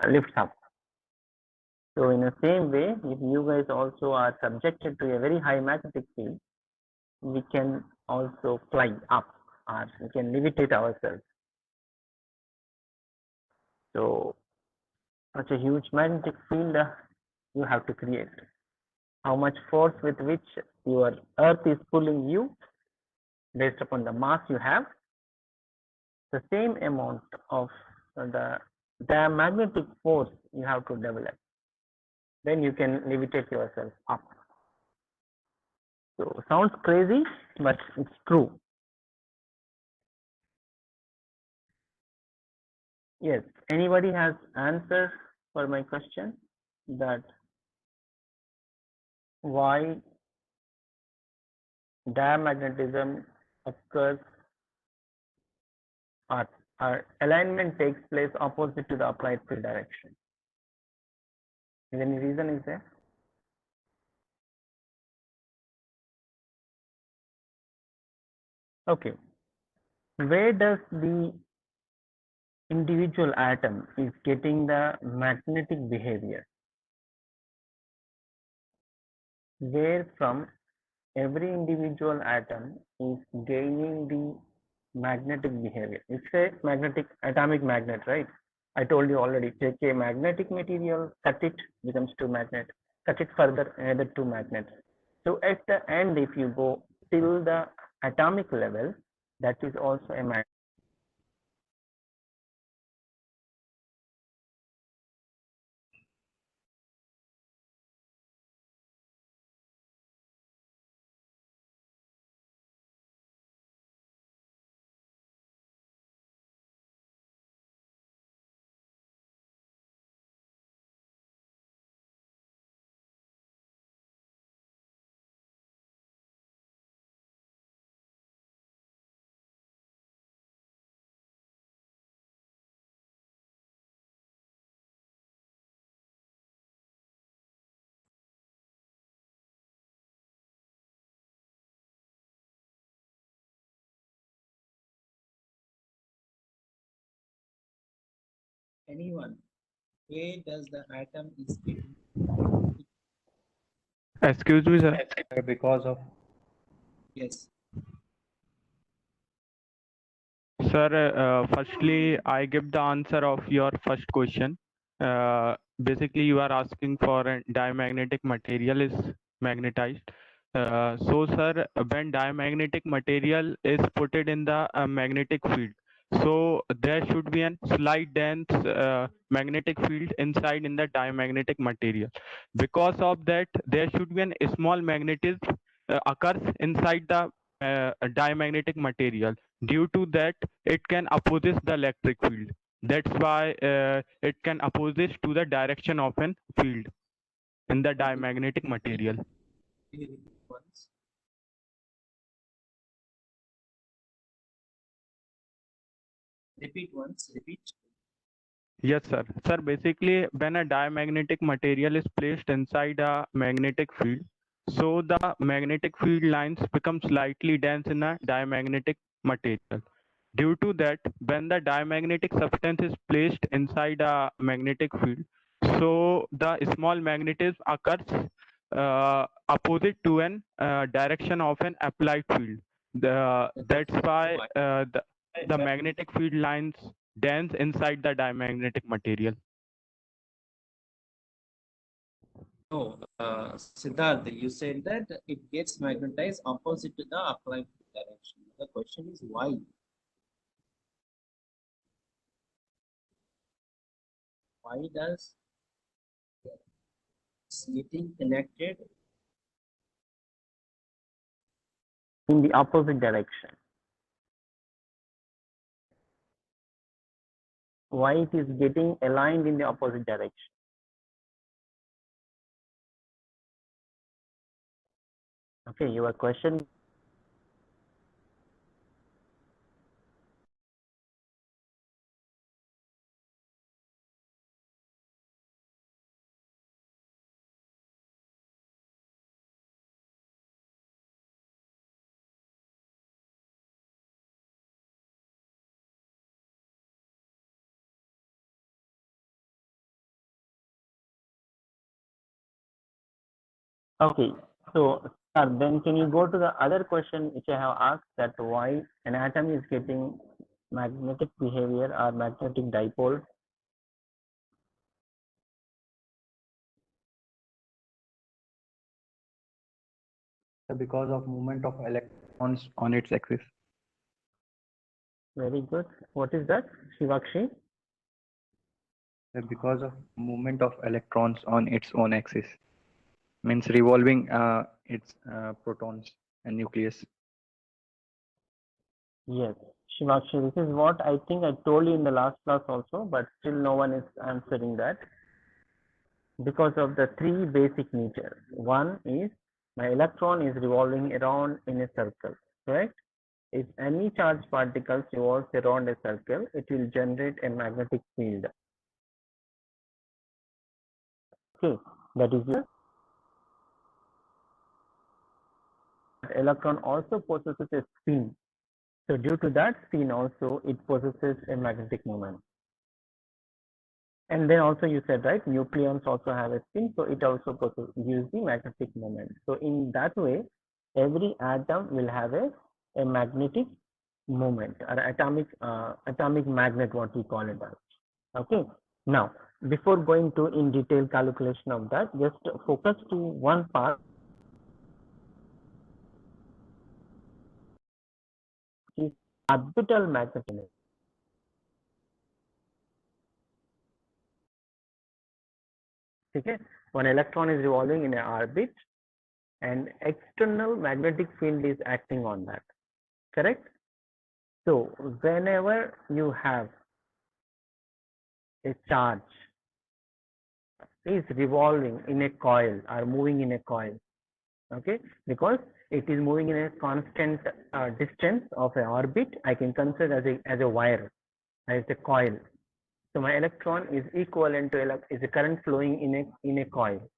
lifts up. So in the same way, if you guys also are subjected to a very high magnetic field, we can also fly up, or we can levitate ourselves. So such a huge magnetic field you have to create. How much force with which your earth is pulling you based upon the mass you have, the same amount of the diamagnetic force you have to develop. Then you can levitate yourself up. So sounds crazy, but it's true. Yes, anybody has answer for my question, that why diamagnetism occurs, or alignment takes place opposite to the applied field direction? Is any reason is there? Okay. Where does the individual atom is getting the magnetic behavior? Where from every individual atom is gaining the magnetic behavior? It's a magnetic atomic magnet, right? I told you already, take a magnetic material, cut it, becomes two magnet, cut it further, another two magnets. So at the end, if you go till the atomic level, that is also a magnet. Anyone, where does the atom is getting? Excuse me, sir. Because of Yes. Sir, firstly, I give the answer of your first question. Basically, you are asking for a diamagnetic material is magnetized. So, sir, when diamagnetic material is put it in the magnetic field, so there should be a slight dense magnetic field inside in the diamagnetic material. Because of that, there should be a small magnetism occurs inside the diamagnetic material. Due to that, it can opposes the electric field. That's why it can opposes to the direction of an field in the diamagnetic material. Can you repeat once? Repeat once. Repeat. Yes, sir. Sir, basically, when a diamagnetic material is placed inside a magnetic field, so the magnetic field lines become slightly dense in a diamagnetic material. Due to that, when the diamagnetic substance is placed inside a magnetic field, so the small magnetism occurs opposite to an direction of an applied field. That's why the magnetic field lines dense inside the diamagnetic material. No, Siddharth, you said that it gets magnetized opposite to the applied direction. The question is why? Why does it's getting connected? In the opposite direction. Why it is getting aligned in the opposite direction? Okay, your question Okay, so then can you go to the other question which I have asked, that why an atom is getting magnetic behavior or magnetic dipole? Because of movement of electrons on its axis. Very good. What is that, Shivakshi? Because of movement of electrons on its own axis, means revolving its protons and nucleus. Yes, Shivakshi, this is what I think I told you in the last class also, but still no one is answering that. Because of the three basic natures. One is my electron is revolving around in a circle, correct? If any charged particles revolves around a circle, it will generate a magnetic field. Okay, that is it. Electron also possesses a spin. So due to that spin also, it possesses a magnetic moment. And then also you said, right, nucleons also have a spin, so it also gives the magnetic moment. So in that way, every atom will have a magnetic moment or atomic magnet, what we call it as. Okay. Now, before going to in detail calculation of that, just focus to one part. Is orbital magnetism. Okay, one electron is revolving in an orbit, and external magnetic field is acting on that. Correct? So whenever you have a charge is revolving in a coil or moving in a coil, okay, because it is moving in a constant distance of an orbit, I can consider as a wire, as a coil. So my electron is equivalent to is a current flowing in a coil.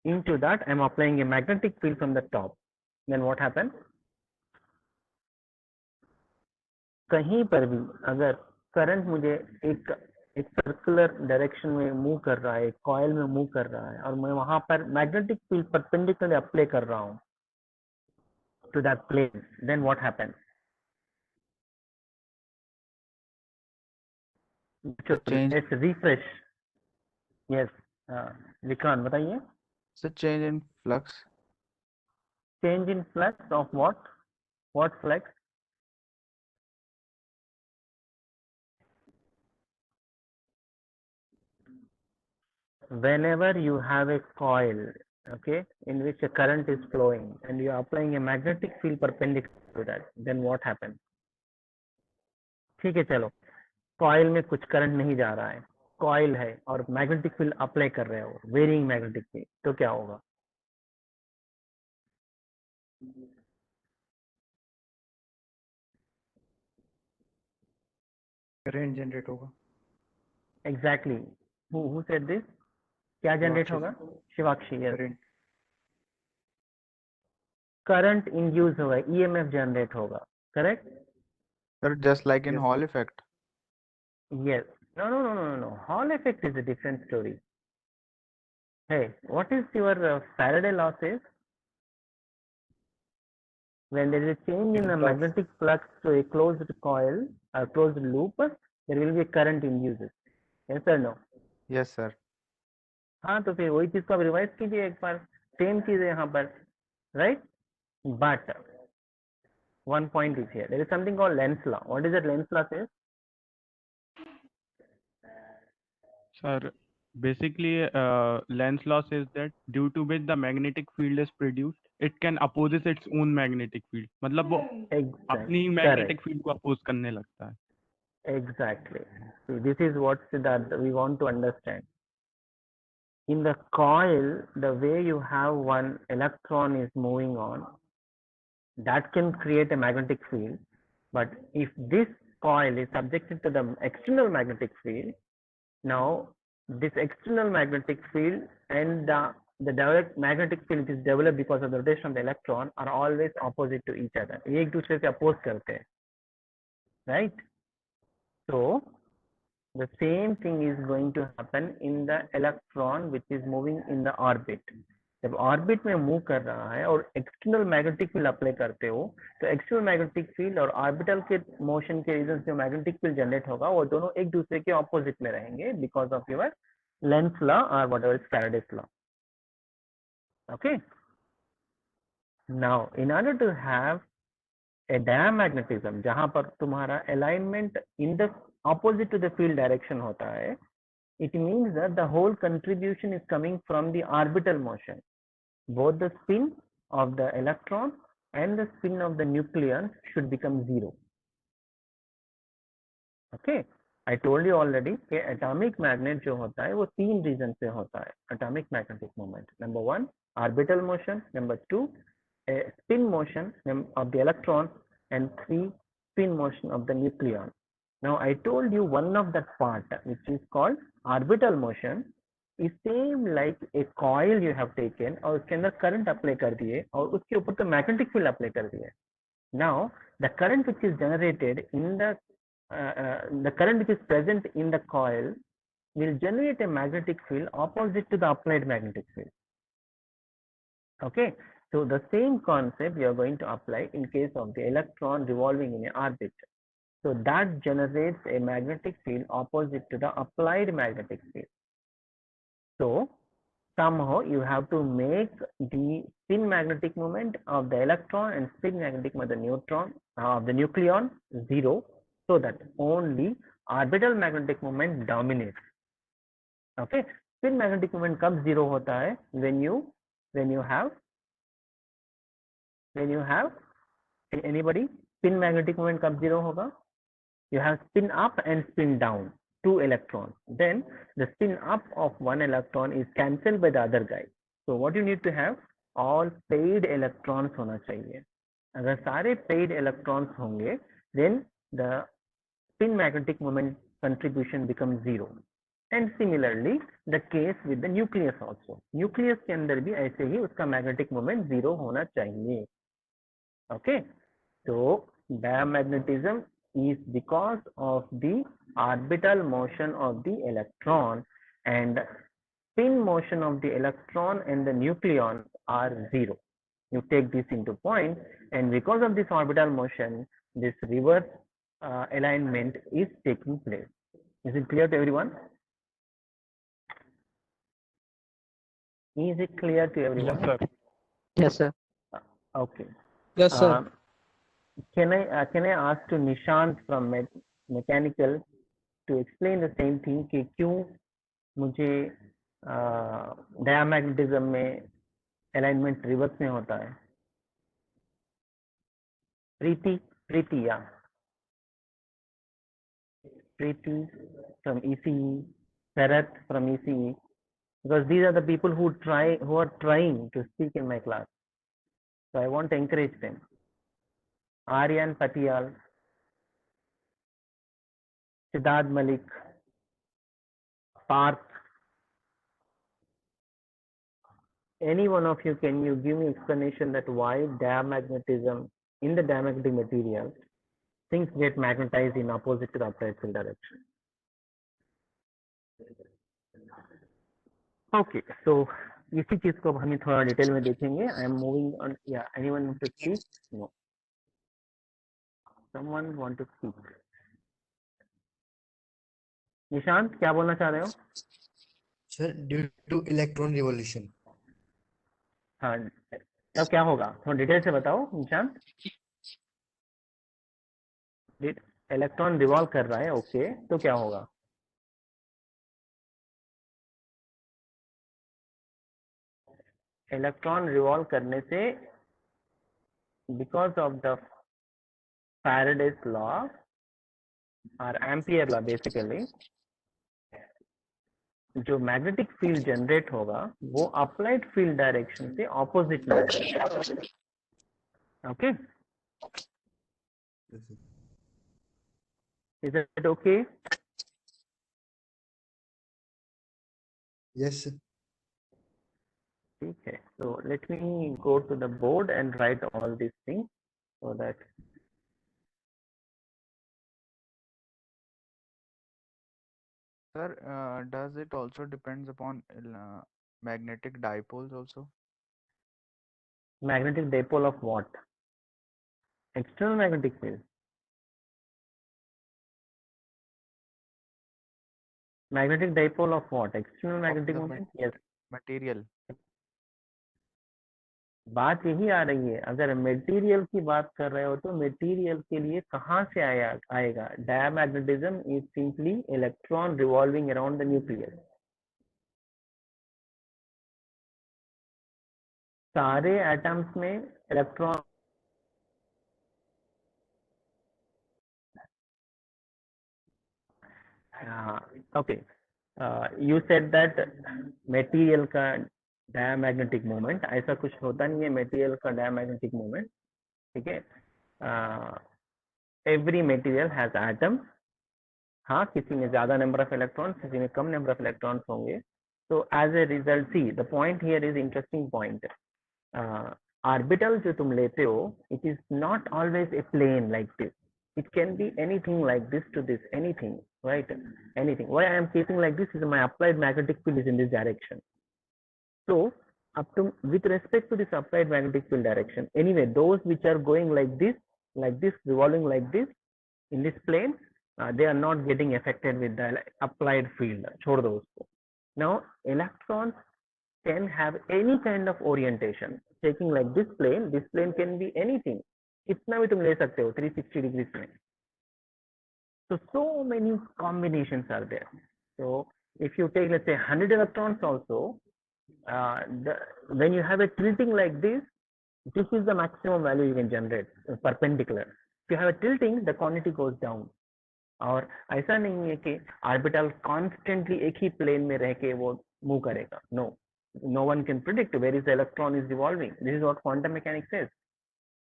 Into that, I am applying a magnetic field from the top. Then what happens? कहीं पर भी अगर current मुझे एक circular direction में move कर रहा है, एक कॉइल में मूव कर रहा है, और मैं वहां पर मैग्नेटिक फील्ड परपेंडिकुलर अप्लाई कर रहा हूं to that plane, then what happens? Let's refresh. Yes, Vikrant बताइए. So change in flux. Change in flux of what flux? Whenever you have a coil, okay, in which a current is flowing and you are applying a magnetic field perpendicular to that, then what happens? ठीक है, चलो coil में कुछ current नहीं जा रहा है, coil है और मैग्नेटिक फील्ड अप्लाई कर रहे हो, वेरिंग मैग्नेटिक फील्ड, तो क्या होगा? करंट जनरेट होगा. एग्जैक्टली. Who said this? क्या जनरेट होगा? शिवाक्षी. यस, करंट इंड्यूस होगा, ईएमएफ जनरेट होगा. Correct? Sir, just like in Yes, Hall sir. effect. Yes. No. Hall effect is a different story. Hey, what is your Faraday law says? When there is a change in the magnetic flux to a closed coil or closed loop, there will be a current induced. Yes or no? Yes, sir. हाँ, तो फिर वही चीज को आप revise कीजिए एक बार. Same चीज है यहाँ पर, right? But one point is here. There is something called Lenz law. What is that Lenz law says? Sir, basically, Lenz law says that due to which the magnetic field is produced, it can opposes its own magnetic field. मतलब वो अपनी magnetic field को oppose करने लगता है. Exactly. See, this is what Siddharth, we want to understand. In the coil, the way you have one electron is moving on, that can create a magnetic field. But if this coil is subjected to the external magnetic field, now this external magnetic field and the direct magnetic field which is developed because of the rotation of the electron are always opposite to each other. एक दूसरे से oppose करते हैं, right? So the same thing is going to happen in the electron which is moving in the orbit. जब orbit में move कर रहा है और एक्सटर्नल मैग्नेटिक फील्ड अप्लाई करते हो तो एक्सटर्नल मैग्नेटिक फील्ड और ऑर्बिटल के मोशन के रीजन जो मैग्नेटिक फील्ड जनरेट होगा वो दोनों एक दूसरे के ऑपोजिट में रहेंगे because of your Lenz law और whatever Faraday's law. Okay, now in order to have a diamagnetism जहां पर तुम्हारा alignment in the opposite to the field direction होता है, it means that the whole contribution is coming from the orbital motion. Both the spin of the electron and the spin of the nucleon should become zero. Okay, I told you already कि atomic magnet जो होता है वो तीन reason से होता है atomic magnetic moment. Number one, orbital motion. Number two, a spin motion of the electron, and three, spin motion of the nucleon. Now I told you one of that part which is called orbital motion is same like a coil you have taken और उसके अंदर current apply कर दिए और उसके ऊपर तो magnetic field apply कर दिए. Now the current which is generated in the current which is present in the coil will generate a magnetic field opposite to the applied magnetic field. Okay, so the same concept you are going to apply in case of the electron revolving in an orbit. So that generates a magnetic field opposite to the applied magnetic field. So somehow you have to make the spin magnetic moment of the electron and spin magnetic moment of the neutron of the nucleon zero, so that only orbital magnetic moment dominates. Okay, spin magnetic moment कब zero होता है? When you have anybody spin magnetic moment कब zero होगा? You have spin up and spin down, two electrons. Then the spin up of one electron is cancelled by the other guy. So what you need to have, all paid electrons होना चाहिए. अगर सारे paid electrons होंगे, then the spin magnetic moment contribution becomes zero. And similarly, the case with the nucleus also. Nucleus के अंदर भी ऐसे ही उसका magnetic moment zero होना चाहिए. Okay, so diamagnetism is because of the orbital motion of the electron, and spin motion of the electron and the nucleon are zero. You take this into point, and because of this orbital motion, this reverse alignment is taking place. Is it clear to everyone? Is it clear to everyone? Yes, sir. Yes, sir. Okay. Yes, sir. Can I ask to Nishant from mechanical to explain the same thing कि क्यों मुझे diamagnetism में alignment reverse में होता है? Preeti, yeah. Preeti from ECE, Bharat from ECE, because these are the people who are trying to speak in my class. So I want to encourage them. Aryan Patial, Siddharth Malik, Parth, any one of you, can you give me explanation that why diamagnetism, in the diamagnetic material, things get magnetized in opposite to the upright field direction? Okay, so इसी चीज को अब हम थोड़ा detail में देखेंगे. I am moving on. Yeah, anyone want to speak? No. Someone want to speak? Nishant, क्या बोलना चाह रहे हो? Sir, due to electron revolution. हाँ, तब क्या होगा? थोड़ा डिटेल से बताओ निशांत. इलेक्ट्रॉन रिवॉल्व कर रहा है, ओके, तो क्या होगा? इलेक्ट्रॉन रिवॉल्व करने से because of the Faraday's law और एम्पियर लॉ, बेसिकली जो मैग्नेटिक फील्ड जनरेट होगा वो अप्लाइड फील्ड डायरेक्शन से ऑपोजिट में होगा. Okay, Yes, sir. Is it okay? Yes, sir. ठीक है, so let me go to the board and write all these things so that Sir, does it also depends upon magnetic dipoles also? Magnetic dipole of what? External magnetic field. Magnetic dipole of what? External magnetic the moment? Yes. material. बात यही आ रही है, अगर material की बात कर रहे हो तो मटेरियल के लिए कहाँ से आएगा? Diamagnetism is simply electron revolving around the nucleus. सारे एटम्स में electron okay, you said that material का डायमैग्नेटिक मोमेंट, ऐसा कुछ होता नहीं है मटेरियल का डायमैग्नेटिक मोमेंट. ठीक है, एवरी मटेरियल हैज एटम्स. हाँ, किसी में ज्यादा नंबर ऑफ इलेक्ट्रॉन्स, किसी में कम नंबर ऑफ इलेक्ट्रॉन्स होंगे. तो as a result, see the point here is interesting point. Orbital जो तुम लेते हो, it is not always a plane like this. It can be anything like this to this, anything, right? Anything. Why I am keeping like this is my applied magnetic field is in this direction. So, up to with respect to this applied magnetic field direction, anyway, those which are going like this, revolving like this in this plane, they are not getting affected with the applied field. छोड़ दो उसको. Now, electrons can have any kind of orientation. Taking like this plane can be anything. कितना भी तुम ले सकते हो 360 degrees में. So many combinations are there. So if you take, let's say, 100 electrons also, when you have a tilting like this is the maximum value you can generate, perpendicular. If you have a tilting, the quantity goes down. और ऐसा नहीं है कि orbital constantly एक ही plane में रह के वो मूव करेगा. no one can predict where is the electron is revolving. This is what quantum mechanics says.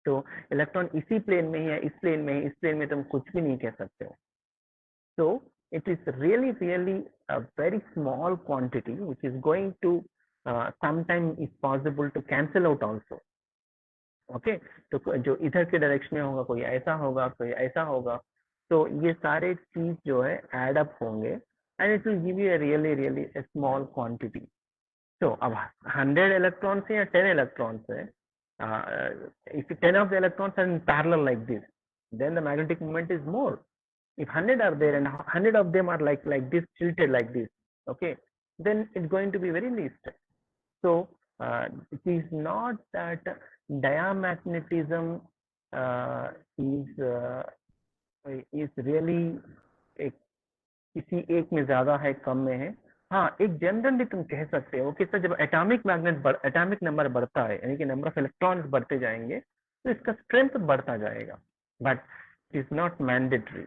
तो इलेक्ट्रॉन इसी प्लेन में ही है, इस प्लेन में, इस प्लेन में तुम कुछ भी नहीं कह सकते हो. So it is really a very small quantity which is going to sometime is possible to cancel out also. Okay, तो जो इधर के डायरेक्शन में होगा, कोई ऐसा होगा, कोई ऐसा होगा, तो ये सारे चीज जो है एड अप होंगे and it will give you a really a small quantity. So अब 100 electrons है या 10 electrons है, if 10 of the electrons are in parallel like this, then the magnetic moment is more. If 100 are there and 100 of them are like this, tilted like this, okay, then it's going to be very least. So it is not that diamagnetism is really किसी एक में ज्यादा है, कम में है. हाँ, एक generally तुम कह सकते हो कि सर जब एटॉमिक नंबर बढ़ता है, यानी कि नंबर ऑफ इलेक्ट्रॉन्स बढ़ते जाएंगे, तो इसका स्ट्रेंथ बढ़ता जाएगा, but it is not mandatory.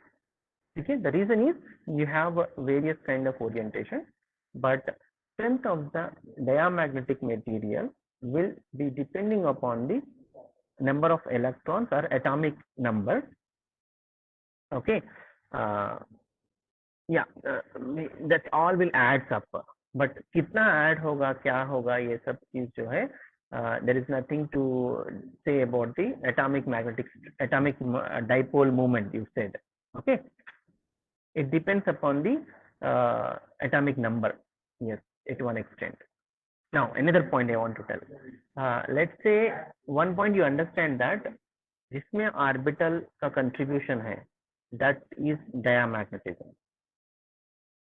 ठीक है, the reason is you have various kind of orientation, but strength of the diamagnetic material will be depending upon the number of electrons or atomic number. Okay, that all will adds up, but कितना add होगा, क्या होगा, ये सब चीज जो है, there is nothing to say about the atomic dipole moment you said. Okay, it depends upon the atomic number, yes, at one extent. Now another point I want to tell, let's say one point you understand that जिसमें orbital का contribution है, that is diamagnetism,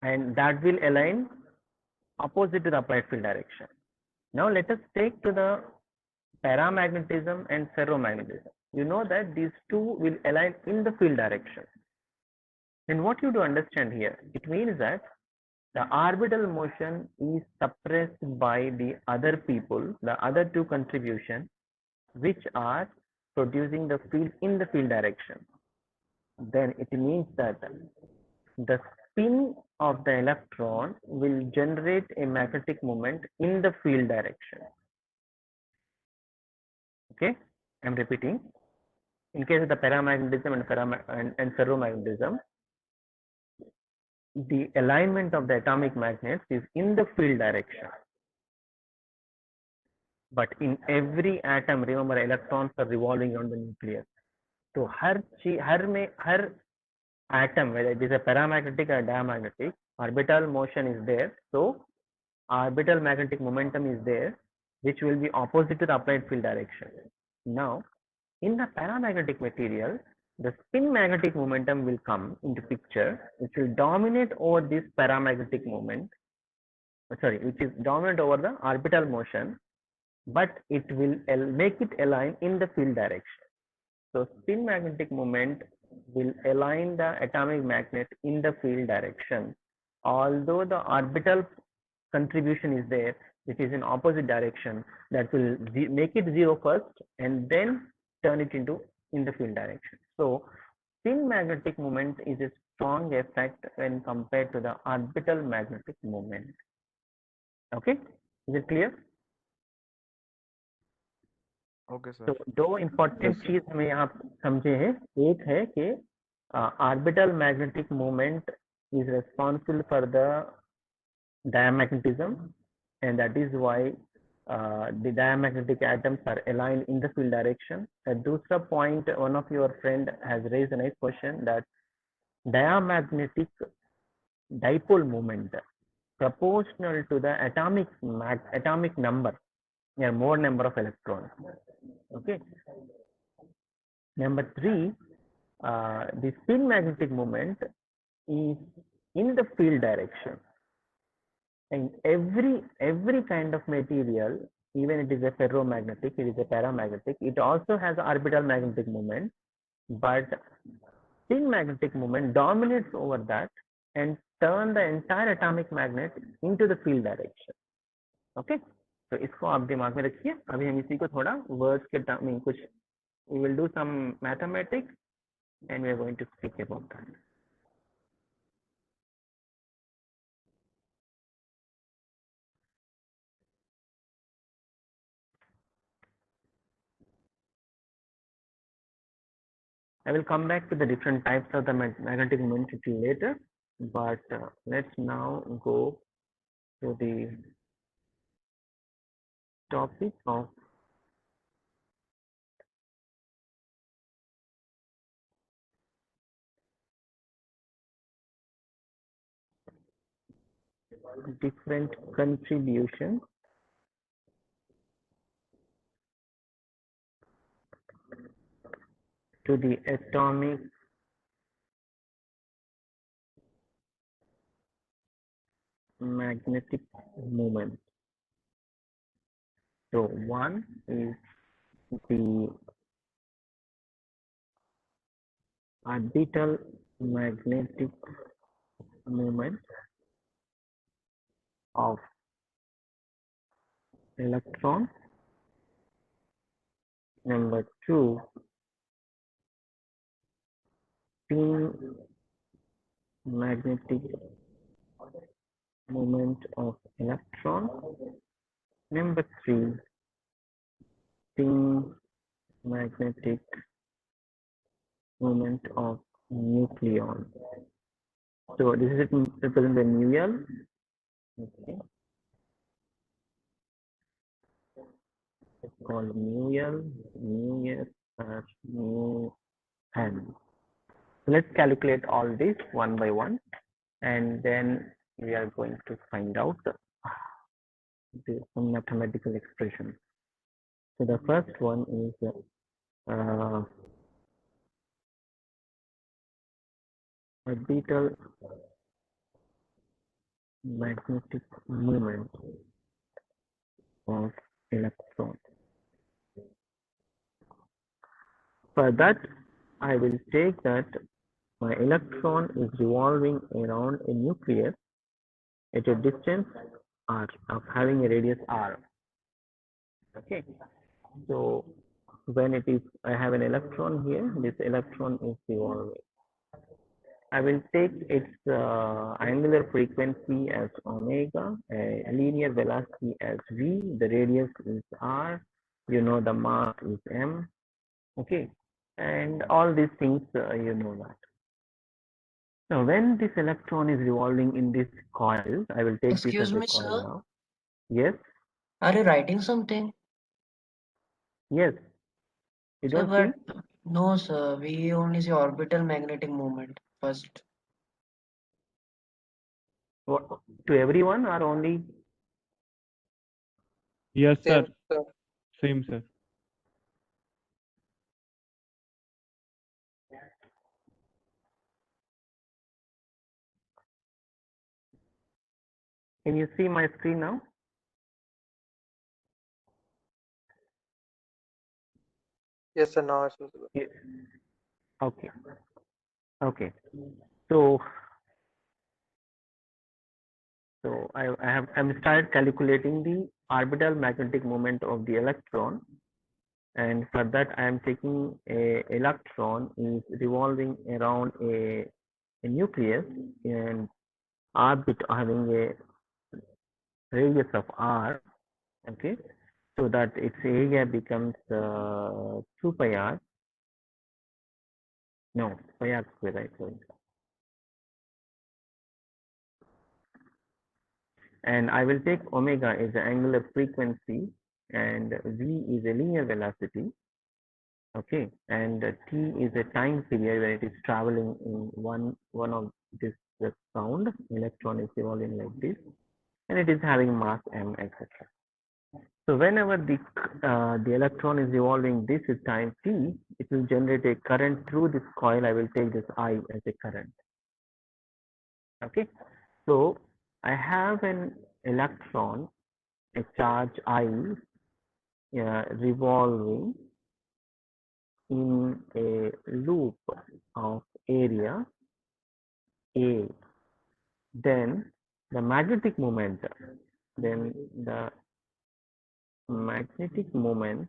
and that will align opposite to the applied field direction. Now let us take to the paramagnetism and ferromagnetism. You know that these two will align in the field direction. And what you do understand here, it means that the orbital motion is suppressed by the other people, the other two contributions, which are producing the field in the field direction. Then it means that the spin of the electron will generate a magnetic moment in the field direction. Okay, I'm repeating. In case of the paramagnetism and ferromagnetism, the alignment of the atomic magnets is in the field direction. But in every atom, remember, electrons are revolving around the nucleus. So her atom, whether it is a paramagnetic or diamagnetic, orbital motion is there. So orbital magnetic momentum is there. which will be opposite to the applied field direction. Now, in the paramagnetic material, the spin magnetic momentum will come into picture, which will dominate over this paramagnetic moment, which is dominant over the orbital motion, but it will make it align in the field direction. So spin magnetic moment will align the atomic magnet in the field direction, although the orbital contribution is there, which is in opposite direction, that will make it zero first and then turn it into in the field direction. So spin magnetic moment is a strong effect when compared to the orbital magnetic moment. Okay, is it clear? Okay, sir. तो दो important चीज हमें यहाँ समझे हैं. एक है कि orbital magnetic moment is responsible for the diamagnetism, and that is why the diamagnetic atoms are aligned in the field direction. दूसरा point, one of your friend has raised a nice question that diamagnetic dipole moment proportional to the atomic number, or more number of electrons. Okay. Number 3, the spin magnetic moment is in the field direction, and every kind of material, even it is a ferromagnetic, it is a paramagnetic, it also has orbital magnetic moment, but spin magnetic moment dominates over that and turn the entire atomic magnet into the field direction. Okay, तो इसको आप दिमाग में रखिए. अभी हम इसी को थोड़ा वर्ड्स के टर्म में कुछ, we will do some mathematics and we are going to speak about that. I will come back to the different types of the magnetic moment later, but let's now go to the topic of different contributions to the atomic magnetic moment. So one is the orbital magnetic moment of electron. Number 2, spin magnetic moment of electron. Number 3, spin magnetic moment of nucleon. So this is it represent the nucleon. Okay. It's called nucleon, nu n. So let's calculate all this one by one, and then we are going to find out some mathematical expression. So the first one is orbital magnetic moment of electron. For that, I will take that my electron is revolving around a nucleus at a distance r, of having a radius r. Okay, so when it is, I have an electron here, this electron is revolving. I will take its angular frequency as omega, a linear velocity as v, the radius is r, you know the mass is m. Okay, and all these things you know that. Now, when this electron is revolving in this coil, I will take Excuse this as me, a coil sir. now. Yes, Are you writing something? yes. You Sir, don't see? but no, sir. We only see orbital magnetic moment first. What, to everyone or only? Yes, Same, sir. sir. Same, sir. Can you see my screen now? Yes, sir. Now it's visible. Yes. Okay. Okay. So I'm started calculating the orbital magnetic moment of the electron, and for that I am taking a electron is revolving around a nucleus and orbit having a radius of r. Okay, so that its area becomes 2 pi r. No, pi r square, right? Sorry. And I will take omega as the angular frequency and v is a linear velocity. Okay, and t is a time period where it is traveling in one of this the sound. Electron is evolving like this, and it is having mass m, etc. So whenever the electron is evolving this is time t, it will generate a current through this coil. I will take this I as a current. Okay, so I have an electron, a charge I revolving in a loop of area A. Then the magnetic moment, then the magnetic moment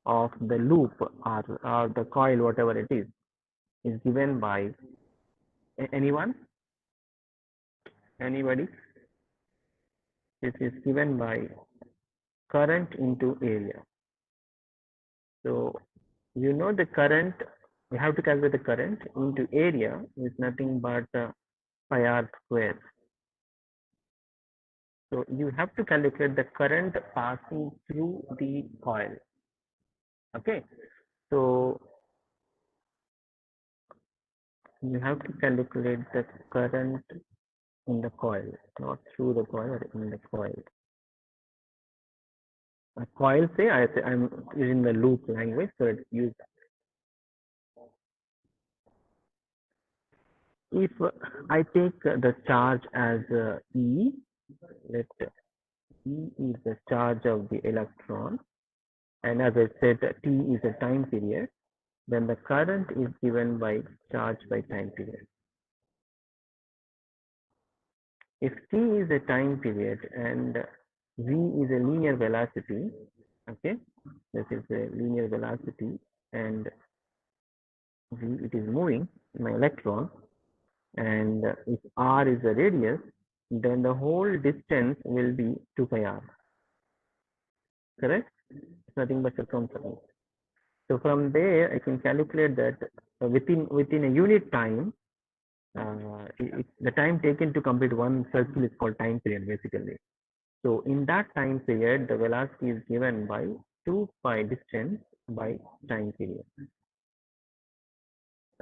of the loop or the coil, whatever it is given by anyone? Anybody? This is given by current into area. So you know the current, you have to calculate the current into area is nothing but pi r square. So you have to calculate the current passing through the coil. Okay, so you have to calculate the current in the coil, not through the coil, or in the coil. A coil, say I'm using the loop language, so it's used. If I take the charge as E, let E is the charge of the electron, and as I said, T is a time period, then the current is given by charge by time period. If T is a time period and V is a linear velocity, okay, this is a linear velocity, and V, it is moving, my electron, and if R is the radius, then the whole distance will be 2 pi r. Correct? It's nothing but circumference. So from there, I can calculate that within a unit time, the time taken to complete one circle is called time period, basically. So in that time period, the velocity is given by 2 pi distance by time period.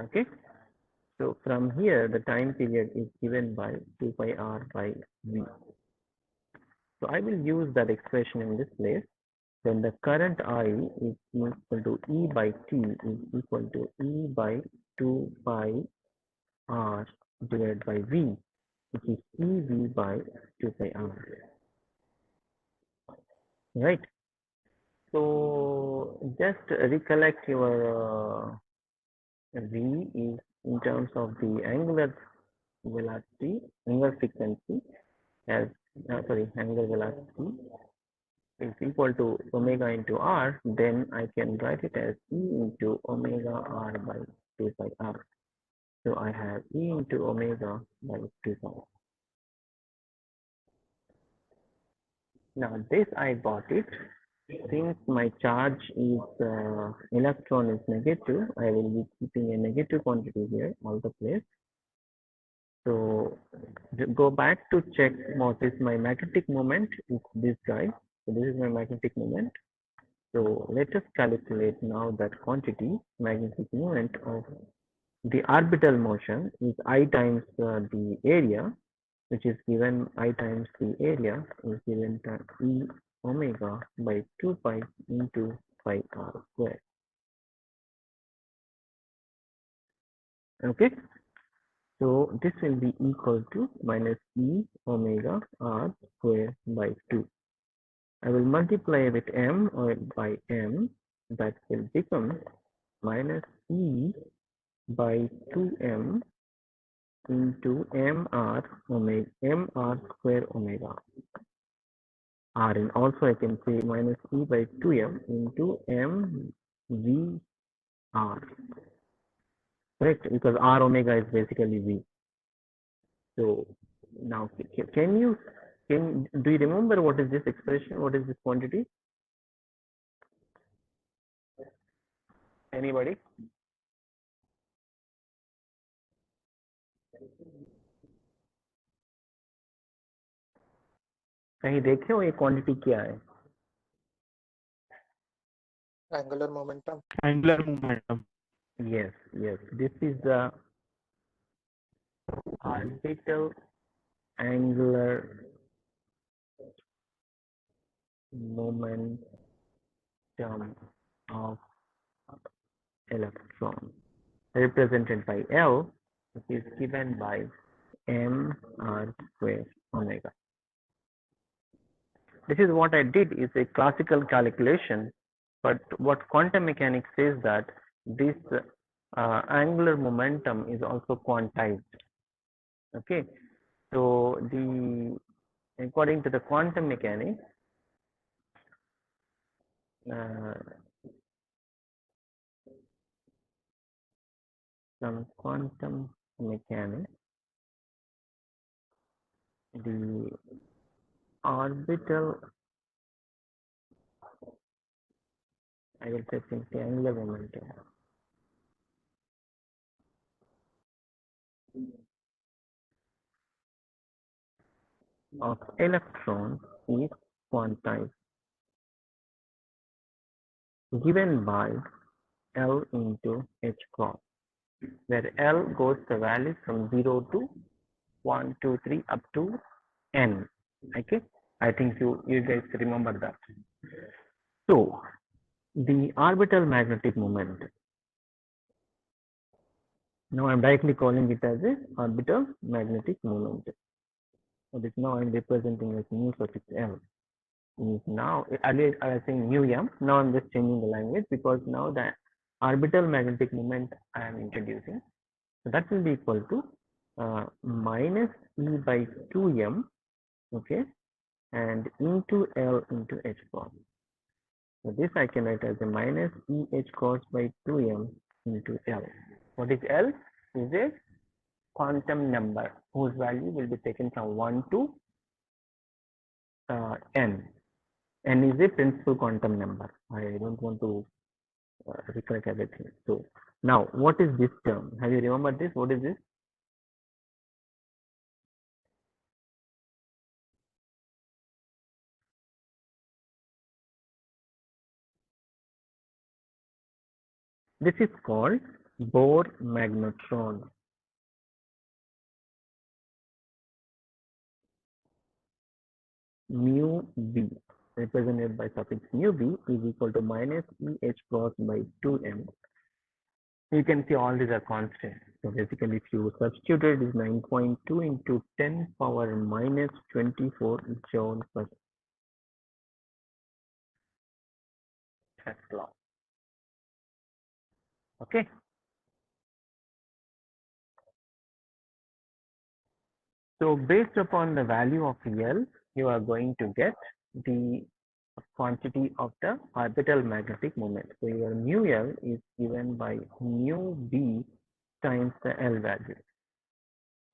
Okay. So from here, the time period is given by 2 pi r by v. So I will use that expression in this place. Then the current I is equal to E by T is equal to E by 2 pi r divided by V, which is EV by 2 pi r. Right. So just recollect your V is in terms of the angular velocity, angular frequency as angular velocity is equal to omega into r, then I can write it as E into omega r by 2 pi r. So I have E into omega by 2 pi. Now this I got it. Since my charge is electron is negative, I will be keeping a negative quantity here all the place. So go back to check what is my magnetic moment. It's this guy. So this is my magnetic moment. So let us calculate now that quantity, magnetic moment of the orbital motion is I times the area, which is given I times the area is given to E omega by 2 pi into pi r square. Okay, so this will be equal to minus e omega r square by 2. I will multiply with m or by m, that will become minus e by 2m into mr omega mr square omega r, and also I can say minus e by 2m into m v r, correct, because r omega is basically v. So now do you remember what is this expression, what is this quantity? Anybody? कहीं देखे हो ये quantity क्या है? Angular momentum. Angular momentum. Yes, this is the orbital angular momentum of electron, represented by L, which is given by m r square omega. This is what I did, is a classical calculation, but what quantum mechanics says that this angular momentum is also quantized. Okay, so according to the quantum mechanics, some quantum mechanics, the orbital, I will say simply angular momentum of electrons is quantized, given by L into h cross, where L goes the values from 0 to 1, 2, 3 up to n. Okay, I think you guys remember that. So the orbital magnetic moment, now I'm directly calling it as a orbital magnetic moment. So this now I'm representing as mu suffix L. Is now, earlier I was saying mu m, now I'm just changing the language because now the orbital magnetic moment I am introducing. So that will be equal to minus e by 2m, okay, and into L into h cross. So this I can write as a minus e h cross by 2m into L. What is L? Is a quantum number whose value will be taken from 1 to n. N is a principal quantum number. I don't want to recollect everything. So now, what is this term? Have you remembered this? What is this? This is called Bohr magnetron. Mu b, represented by suffix mu b, is equal to minus e h cross by 2m. You can see all these are constant. So basically, if you substitute it, is 9.2 into 10 power minus 24 joule per Tesla. Okay. So based upon the value of L, you are going to get the quantity of the orbital magnetic moment. So your mu L is given by mu b times the L value.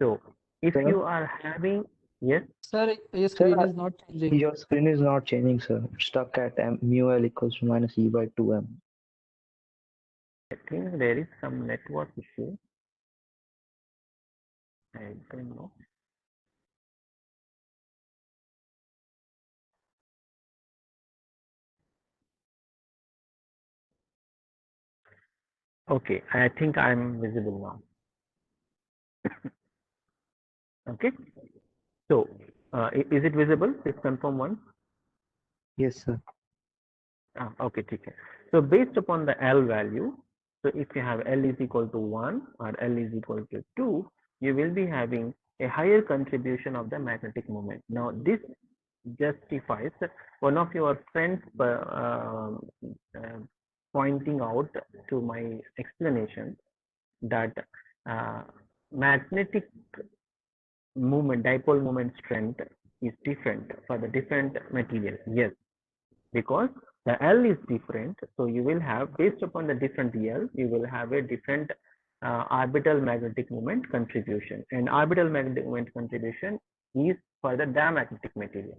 So if Sir? you are having, yes, Sir, your screen is not changing. Your screen is not changing, sir. It's stuck at mu L equals to minus e by 2m. I think there is some network issue. I don't know. Okay, I think I'm visible now. Okay, so is it visible? Please confirm once. Yes, sir. Okay, ठीक है. So based upon the L value, so if you have L is equal to 1 or L is equal to 2, you will be having a higher contribution of the magnetic moment. Now this justifies one of your friends pointing out to my explanation that magnetic moment, dipole moment strength is different for the different materials. Yes, because the L is different, so you will have, based upon the different L, you will have a different orbital magnetic moment contribution, and orbital magnetic moment contribution is for the diamagnetic material.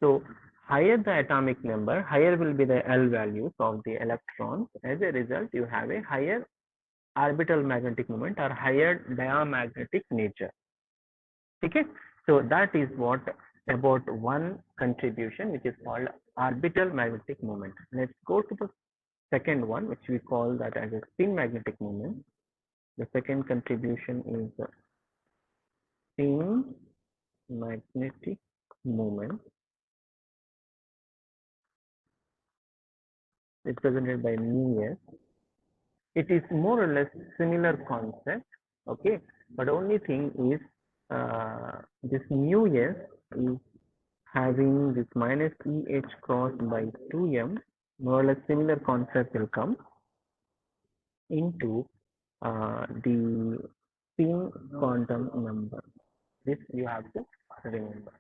So higher the atomic number, higher will be the L values of the electrons. As a result, you have a higher orbital magnetic moment or higher diamagnetic nature. Okay, so that is what about one contribution, which is called orbital magnetic moment. Let's go to the second one, which we call that as a spin magnetic moment. The second contribution is spin magnetic moment, represented by mu s. It is more or less similar concept, okay, but only thing is this mu s is having this minus EH cross by 2m, more or less similar concept will come into the spin quantum number. This you have to remember.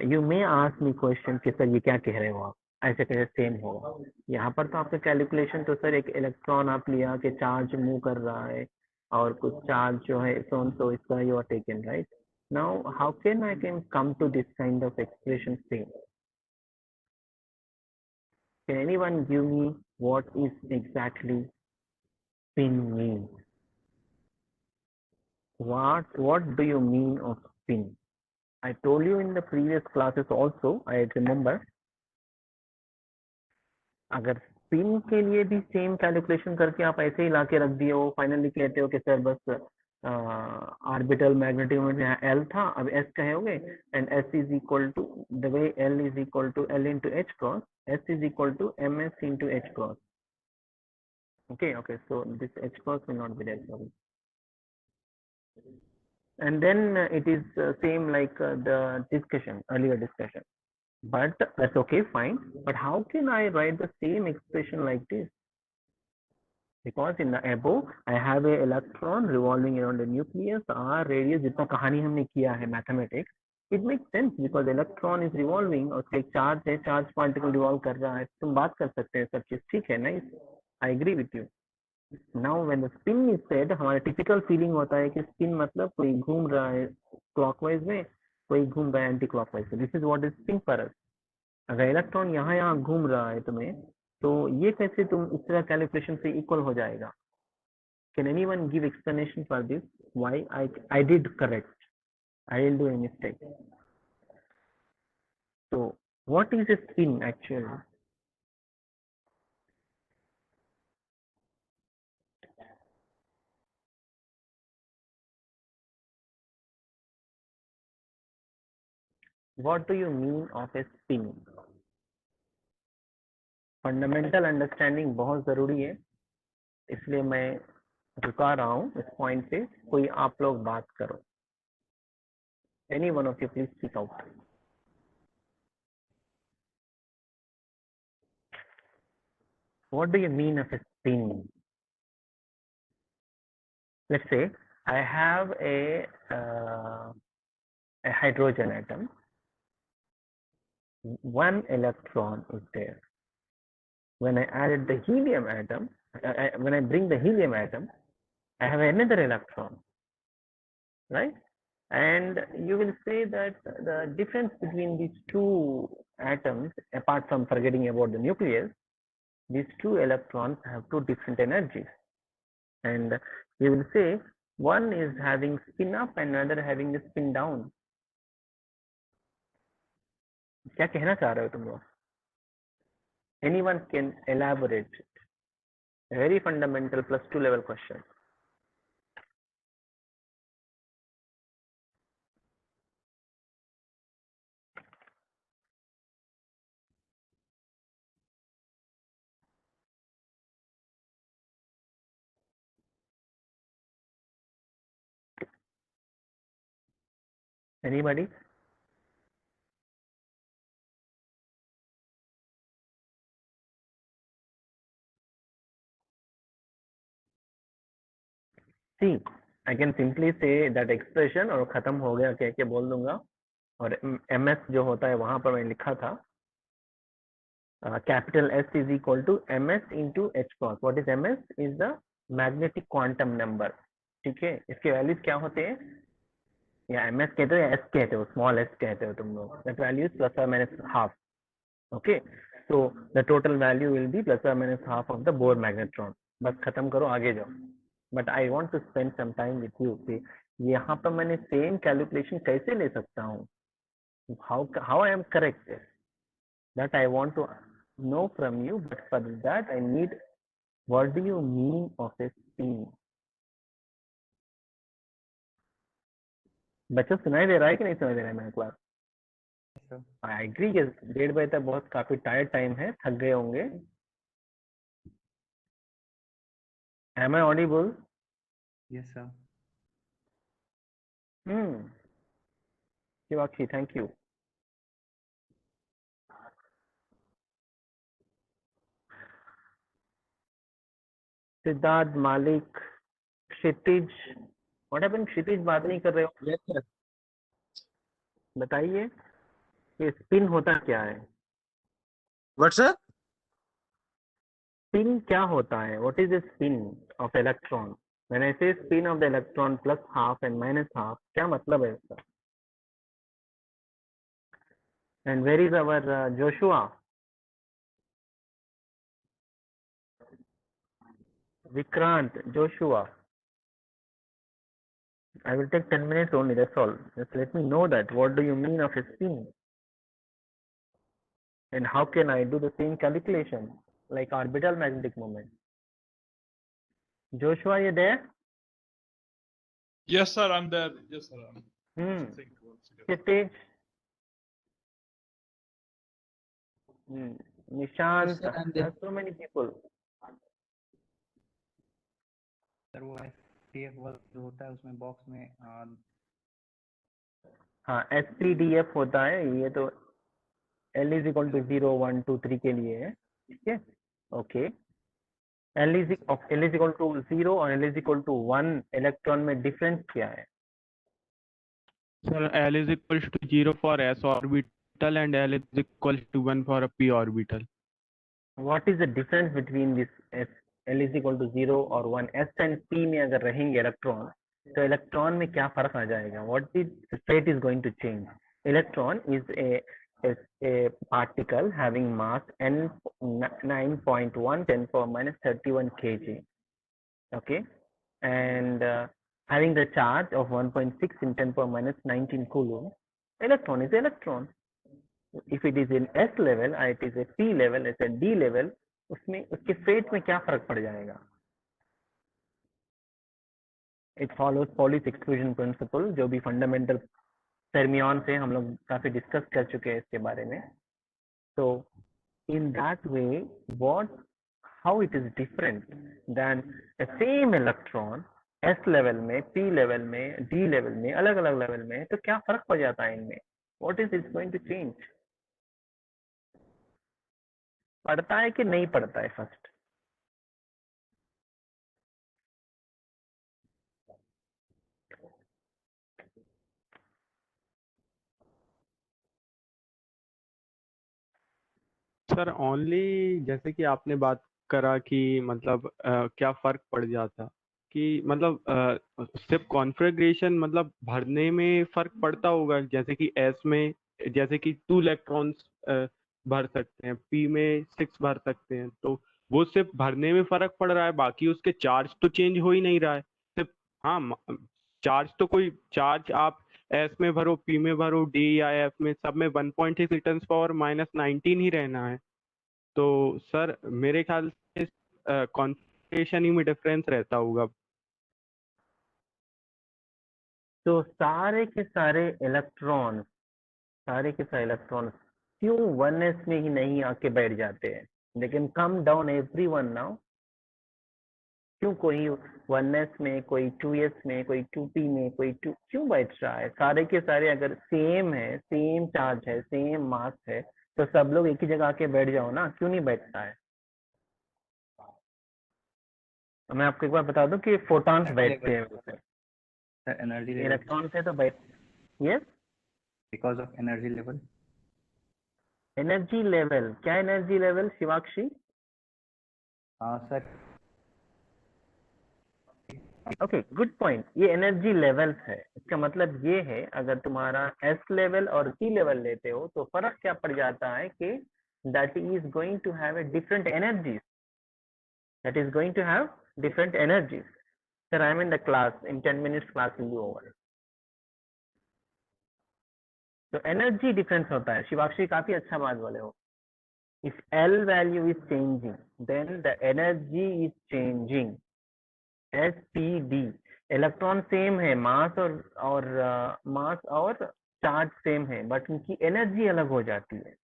You may ask me question कि sir ये क्या कह रहे हो आप, ऐसे कैसे same होगा. यहाँ पर तो आपका कैलकुलेशन तो सर एक इलेक्ट्रॉन आप लिया कि चार्ज मूव कर रहा है और कुछ चार्ज जो है so इसका you are taken, right. Now, how can I come to this kind of expression thing? Can anyone give me what is exactly spin means? What do you mean of spin? I told you in the previous classes also, I remember. अगर spin के लिए भी same calculation करके आप ऐसे ही लाके रख दिए हो, finally कहते हो कि सर बस orbital magnetic moment यहाँ L था, अब S कहोगे, and S is equal to, the way L is equal to L into H cross, S is equal to MS into H cross. Okay, so this H cross will not be there, sorry. And then it is same like the earlier discussion. But that's okay, fine. But how can I write the same expression like this? Because in the above, I have a electron revolving around the nucleus or radius, जितना कहानी हमने किया है mathematics, it makes sense because electron is revolving और एक charge है, charge particle revolve कर रहा है, तुम बात कर सकते हैं सब चीज, ठीक है, nice, I agree with you. Now when the spin is said, हमारा typical feeling होता है कि spin मतलब कोई घूम रहा है clockwise में, कोई घूम रहा है anti clockwise. So this is what is spin for us. अगर इलेक्ट्रॉन यहाँ घूम रहा है तुम्हें, तो ये कैसे तुम इस तरह कैलकुलेशन से इक्वल हो जाएगा? Can anyone give explanation for this? Why I did correct? I didn't do a mistake. So what is a spin actually? What do you mean of a spin? Fundamental understanding बहुत जरूरी है, इसलिए मैं रुका रहा हूँ इस पॉइंट पे. कोई आप लोग बात करो. Any one of you please speak out. What do you mean of a spin? Let's say I have a hydrogen atom. One electron is there. When I added the helium atom, when I bring the helium atom, I have another electron, right? And you will say that the difference between these two atoms, apart from forgetting about the nucleus, these two electrons have two different energies. And you will say one is having spin up and another having the spin down. क्या कहना चाह रहे हो तुम लोग? Anyone can elaborate? Very fundamental +2 level question. Anybody? See, I can simply say that expression और खत्म हो गया कह के बोल दूंगा, और ms जो होता है वहां पर मैंने लिखा था capital S is equal to ms into h cross. What is ms? Is the magnetic quantum number. ठीक है, इसके वैल्यूज क्या होते हैं, या ms कहते हो या s कहते हो, स्मॉल s कहते हो तुम लोग. That value is plus or minus half. Okay, so the total value will be plus or minus half of the Bohr magnetron. बस खत्म करो, आगे जाओ. But I want to spend some time with you. See, यहाँ पर मैंने same calculation कैसे ले सकता हूँ? How I am correct? That I want to know from you. But for that I need, what do you mean of a spin? बच्चों सुनाई दे रहा है कि नहीं सुनाई दे रहा है मेरा क्लास? आई एग्री कि 1:30 बजे तक बहुत काफी टायर्ड टाइम है, थक गए होंगे. Am I audible? Yes, sir. Shivakshi, thank you. Siddharth, मालिक, क्षितिज, व्हाट हैपेंड? क्षितिज बात नहीं कर रहे हो, Yes, sir. बताइए ये स्पिन होता क्या है? What, sir? स्पिन क्या होता है? What is the spin of electron? When I say spin of the electron plus half and minus half, क्या मतलब है इसका? And where is our Joshua? Vikrant, Joshua. I will take 10 minutes only, that's all. Just let me know that what do you mean of a spin, and how can I do the same calculation like orbital magnetic moment. Joshua, you there? Yes, sir, I'm there. Yes, sir. Kshitij? Nishant, Yes, sir, I'm there there. are so many people. Sir वो SPDF जो होता है उसमें box में हाँ, SPDF होता है, ये तो L is equal to 0, 1, 2, 3 के लिए है, ठीक है? Okay. L is equal to 0 और L is equal to 1 electron में डिफरेंस क्या है? Sir, L is equals to 0 for s orbital and L is equals to 1 for a p orbital. What is the difference between this S? L is equal to 0 और 1. S and P में अगर रहेंगे electron, तो electron में क्या फर्क आ जाएगा? What is the fate is going to change? Electron is a particle having mass n 9.1 10 power minus 31 kg. Okay, and having the charge of 1.6 in 10 power minus 19 coulomb. Electron is electron. If it is in S level, it is a P level, it's a D level, उसमें उसके fate में क्या फर्क पड़ जाएगा? It follows Pauli's exclusion principle, जो भी fundamental फेर्मियन से हम लोग काफी डिस्कस कर चुके हैं इसके बारे में. So in that way, how it is different than a same electron S level में, P level में, D level में, अलग अलग लेवल में, तो क्या फर्क पड़ जाता है इनमें? What is it going to change? पड़ता है कि नहीं पड़ता है? फर्स्ट सर ओनली जैसे कि आपने बात करा कि मतलब क्या फर्क पड़ जाता कि मतलब सिर्फ कॉन्फ़िगरेशन मतलब भरने में फर्क पड़ता होगा, जैसे कि एस में जैसे कि 2 इलेक्ट्रॉन्स भर सकते हैं, पी में 6 भर सकते हैं, तो वो सिर्फ भरने में फर्क पड़ रहा है, बाकी उसके चार्ज तो चेंज हो ही नहीं रहा है. सिर्फ हाँ, चार्ज तो कोई चार्ज आप एस में भरो, पी में भरो, डी या एफ में, सब में 1.6 न्यूटन पावर माइनस 19 ही रहना है. तो सर मेरे ख्याल से कॉन्फ़िगरेशन ही में डिफरेंस रहता होगा. तो सारे के सारे इलेक्ट्रॉन क्यों 1s में ही नहीं आके बैठ जाते हैं? They can come down everyone now. क्यों कोई 1s में, कोई 2s में, कोई 2p में, कोई 2 क्यों बैठ रहा है? सारे के सारे अगर सेम है, सेम चार्ज है, सेम मास है, तो सब लोग एक ही जगह आके बैठ जाओ ना, क्यों नहीं बैठता है? मैं आपको एक बार बता दूं कि फोटॉन्स बैठते हैं उससे, एनर्जी लेवल, इलेक्ट्रॉन से तो बैठ, yes because of energy level. Energy level, क्या एनर्जी लेवल शिवाक्षी? हाँ सर, ओके, गुड पॉइंट। ये एनर्जी लेवल्स है, इसका मतलब ये है अगर तुम्हारा एस लेवल और पी लेवल लेते हो तो फर्क क्या पड़ जाता है कि that is going to have a different energies, that is going to have different energies. Sir, I am in the class. In 10 minutes, class will be over. So energy difference होता है। शिवाक्षी काफी अच्छा बात बोले हो। If L value is changing, then the energy is changing. SPD electron same है, मास और charge same है, बट उनकी एनर्जी अलग हो जाती है।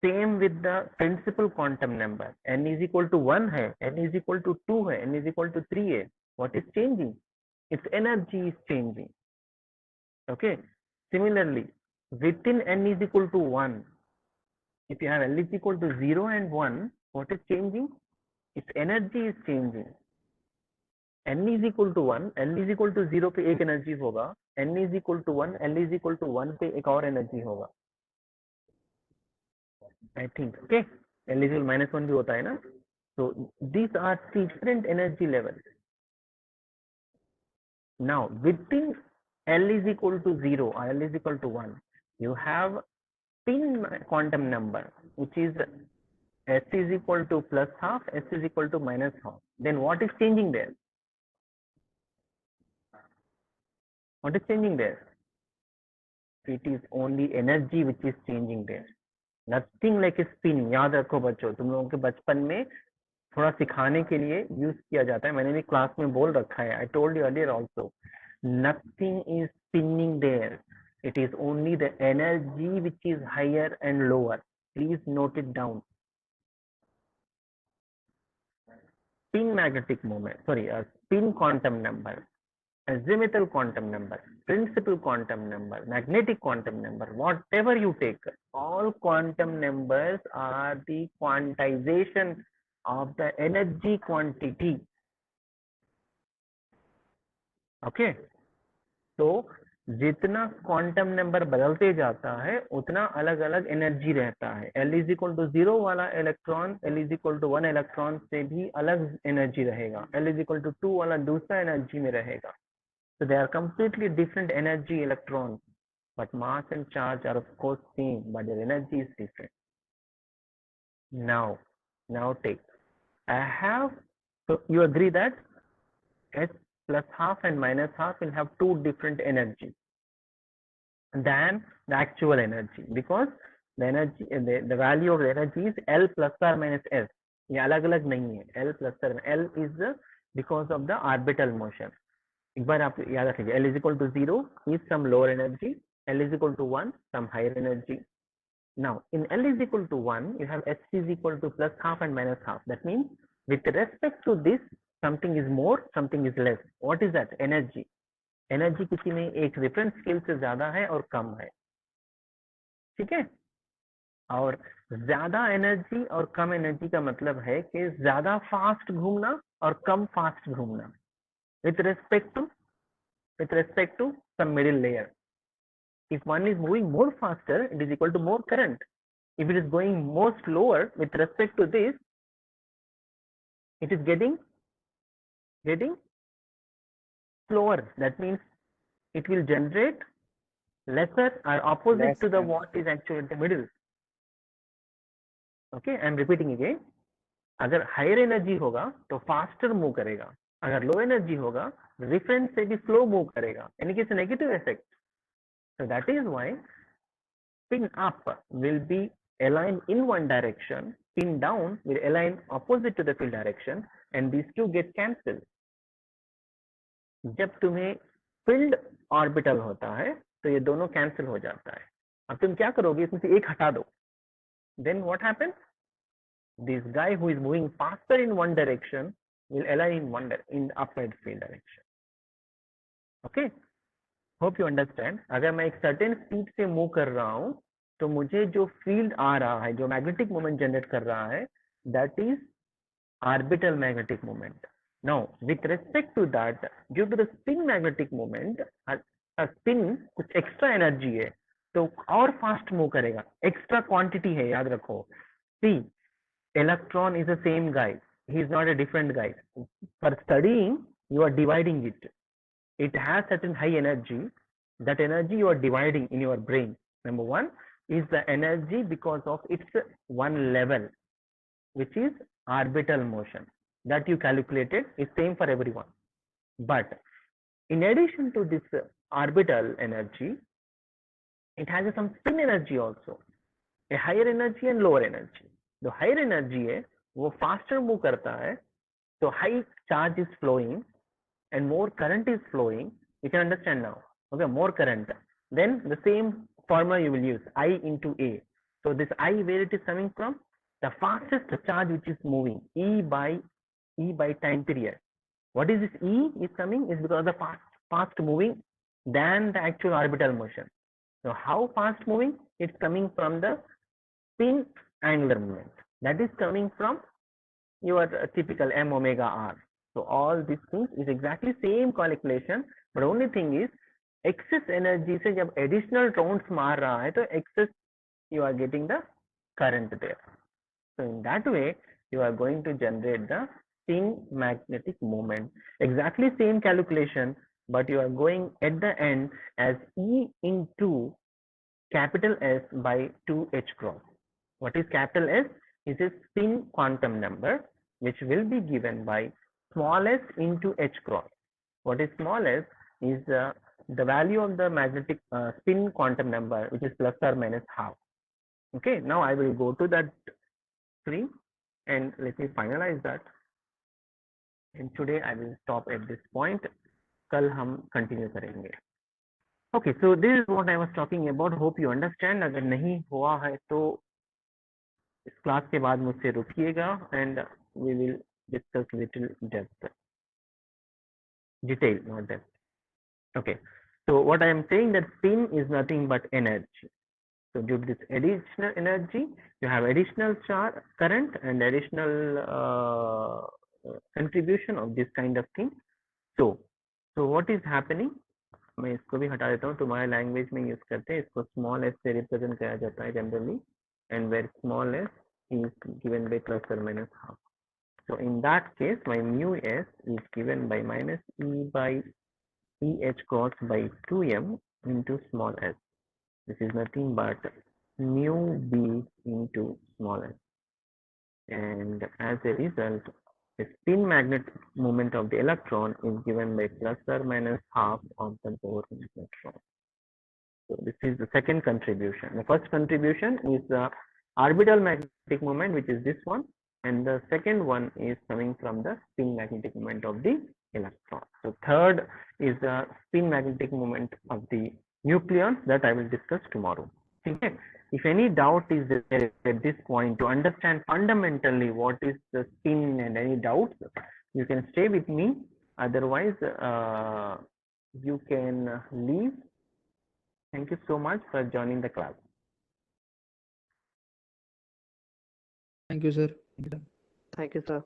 Same with the principal quantum number. N is equal to 1 है, N is equal to 2 है, N is equal to 3 है. What is changing? Its energy is changing. Okay. Similarly, within N is equal to 1, if you have L is equal to 0 and 1, what is changing? Its energy is changing. N is equal to 1, L is equal to 0 पे एक energy होगा, N is equal to 1, L is equal to 1 पे एक और energy होगा। I think, okay, L is equal -1 भी होता है ना? So these are different energy levels. Now within L is equal to 0 or L is equal to 1, you have spin quantum number, which is S is equal to plus half, S is equal to minus half. Then what is changing there? What is changing there? It is only energy which is changing there. Nothing like a spin. याद रखो बच्चों, तुम लोगों के बचपन में थोड़ा सिखाने के लिए यूज किया जाता है, मैंने भी क्लास में बोल रखा है। I told you earlier also, nothing is spinning there. It is only the energy which is higher and lower. Please note it down. Spin magnetic moment, sorry, a spin quantum number, azimuthal quantum number, principal quantum number, magnetic quantum number, whatever you take, all quantum numbers are the quantization of the energy quantity. Okay, so जितना quantum number बदलते जाता है उतना अलग अलग energy रहता है। L is equal to 0 वाला electron L is equal to 1 electron से भी अलग एनर्जी रहेगा, L is equal to 2 वाला दूसरा एनर्जी में रहेगा। So they are completely different energy electrons, but mass and charge are of course same, but their energy is different. Now take, I have, so you agree that S plus half and minus half will have two different energies than the actual energy, because the energy, the value of the energy is L plus or minus S. ये अलग अलग नहीं है, L plus or L is because of the orbital motion. एक बार आप याद रखिए, L is equal to 0 is some lower energy, L is equal to 1 some higher energy. Now in L is equal to 1, you have S is equal to plus half and minus half. That means with respect to this, something is more, something is less. What is that? Energy. Energy किसी में एक reference scale से ज्यादा है और कम है, ठीक है? और ज्यादा एनर्जी और कम एनर्जी का मतलब है कि ज्यादा फास्ट घूमना और कम फास्ट घूमना with respect to some middle layer. If one is moving more faster, it is equal to more current. If it is going more slower with respect to this, it is getting slower. That means it will generate lesser or opposite to the what is actually at the middle. Okay, I am repeating again. अगर higher energy होगा तो faster move करेगा, अगर low energy होगा reference से भी slow move करेगा, यानी कि negative effect. So that is why spin up will be aligned in one direction, spin down will align opposite to the field direction, and these two get cancelled. जब तुम्हें filled orbital होता है तो ये दोनों कैंसिल हो जाता है. अब तुम क्या करोगे, इसमें से एक हटा दो. Then what happens? This guy who is moving faster in one direction will align in in the upward field direction. Okay, hope you understand. अगर मैं एक certain speed से मूव कर रहा हूँ तो मुझे जो फील्ड आ रहा है, जो मैग्नेटिक मोमेंट जनरेट कर रहा है, that is orbital magnetic moment. Now with respect to that, due to the spin magnetic moment, spin कुछ एक्स्ट्रा एनर्जी है तो और फास्ट मूव करेगा, एक्स्ट्रा क्वांटिटी है, याद रखो. सी, electron is the same guy, he is not a different guy. For studying you are dividing it. It has certain high energy. That energy you are dividing in your brain. Number one is the energy because of its one level, which is orbital motion, that you calculated is same for everyone. But in addition to this orbital energy, it has some spin energy also, a higher energy and lower energy. जो higher energy है वो faster move करता है, so high charge is flowing and more current is flowing. You can understand now. Okay, more current. Then the same formula you will use, I into A. So this I, where it is coming from? The fastest charge which is moving, E by time period. What is this E is coming is because of the fast moving than the actual orbital motion. So how fast moving? It's coming from the spin angular moment. That is coming from your typical m omega r. So all these things is exactly same calculation, but only thing is excess energy से जब additional rounds मार रहा है तो excess you are getting the current there. So in that way you are going to generate the spin magnetic moment. Exactly same calculation, but you are going at the end as E into capital S by 2h cross. What is capital S? Is a spin quantum number which will be given by small s into h cross. What is small s is the value of the magnetic spin quantum number, which is plus or minus half. Okay, now I will go to that screen and let me finalize that. And today I will stop at this point. कल हम continue करेंगे. Okay, so this is what I was talking about. Hope you understand. अगर नहीं हुआ है तो इस class के बाद मुझसे रुकिएगा and we will discuss little detail, not depth. Okay, so what I am saying that spin is nothing but energy. So due to this additional energy, you have additional charge, current, and additional contribution of this kind of thing. So what is happening? मैं इसको भी हटा देता हूँ, तुम्हारे language में use करते हैं इसको. स्मॉल एस से रिप्रेजेंट किया जाता है generally, and where small S is given by plus or minus half. So in that case, my mu s is given by minus E by EH cross by 2m into small s. This is nothing but mu b into small s. And as a result, the spin magnetic moment of the electron is given by plus or minus half of the Bohr magnetron. So this is the second contribution. The first contribution is the orbital magnetic moment, which is this one, and the second one is coming from the spin magnetic moment of the electron. So third is the spin magnetic moment of the nucleons, that I will discuss tomorrow. Okay. If any doubt is there at this point to understand fundamentally what is the spin and any doubts, you can stay with me. Otherwise, you can leave. Thank you so much for joining the class. Thank you, sir. Thank you, sir.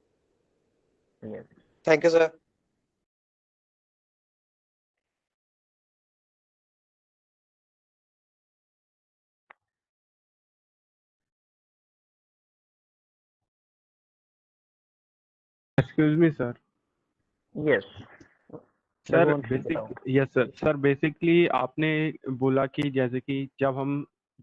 Yes. Thank you, sir. Excuse me, sir. Yes. Sir Raghuvansh ji बताओ. Yes sir. Sir basically आपने बोला कि जैसे कि जब हम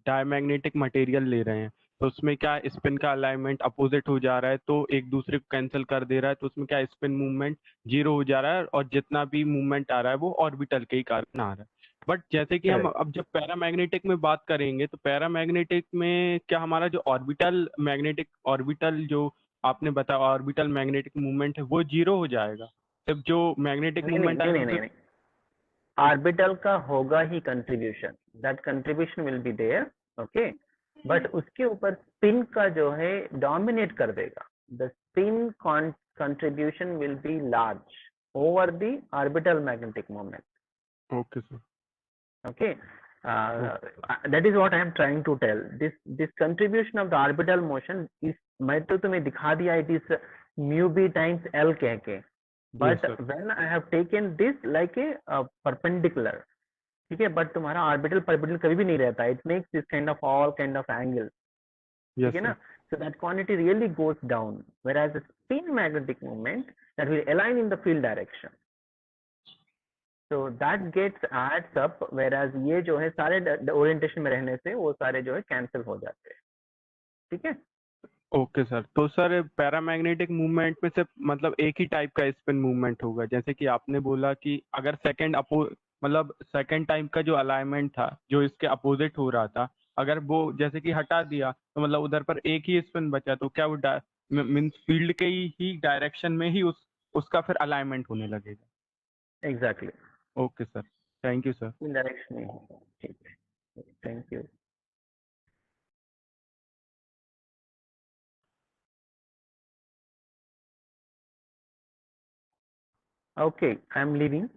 diamagnetic material ले रहे हैं तो उसमें क्या स्पिन का अलाइनमेंट अपोजिट हो जा रहा है, तो एक दूसरे को कैंसिल कर दे रहा है, तो उसमें क्या स्पिन मूवमेंट जीरो हो जा रहा है और जितना भी मूवमेंट आ रहा है वो ऑर्बिटल के ही कारण आ रहा है. बट जैसे कि हम अब जब पैरामैग्नेटिक में बात करेंगे तो पैरामैग्नेटिक में क्या हमारा जो ऑर्बिटल जो आपने बताया ऑर्बिटल मैग्नेटिक मूवमेंट है वो जीरो हो जाएगा? जब जो मैग्नेटिक मूवमेंट नहीं, ऑर्बिटल का होगा ही contribution, that contribution will be there. Okay, but उसके ऊपर स्पिन का जो है डोमिनेट कर देगा. The spin contribution will be large over the orbital magnetic moment. Okay, sir. Okay, that is what I am trying to tell. This contribution of the orbital motion is, मैं तो तुम्हें दिखा दिया, it is mu b times L कह के, but sir. when I have taken this like a perpendicular, ठीक है, but तुम्हारा orbital perpendicular कभी भी नहीं रहता, it makes this kind of all kind of angles, Yes, ठीक है sir. ना, so that quantity really goes down, whereas the spin magnetic moment that will align in the field direction, so that gets adds up, whereas ये जो है सारे orientation में रहने से वो सारे जो है कैंसिल हो जाते हैं, ठीक है. ओके सर, तो सर पैरामैग्नेटिक मूवमेंट में से मतलब एक ही टाइप का स्पिन मूवमेंट होगा, जैसे कि आपने बोला कि अगर मतलब सेकंड टाइम का जो अलाइनमेंट था जो इसके अपोजिट हो रहा था, अगर वो जैसे कि हटा दिया तो मतलब उधर पर एक ही स्पिन बचा, तो क्या वो मींस फील्ड के ही डायरेक्शन में ही उसका फिर अलाइनमेंट होने लगेगा? Exactly. Okay sir, thank you sir. In direction में, ठीक है, thank you. Okay, I am leaving.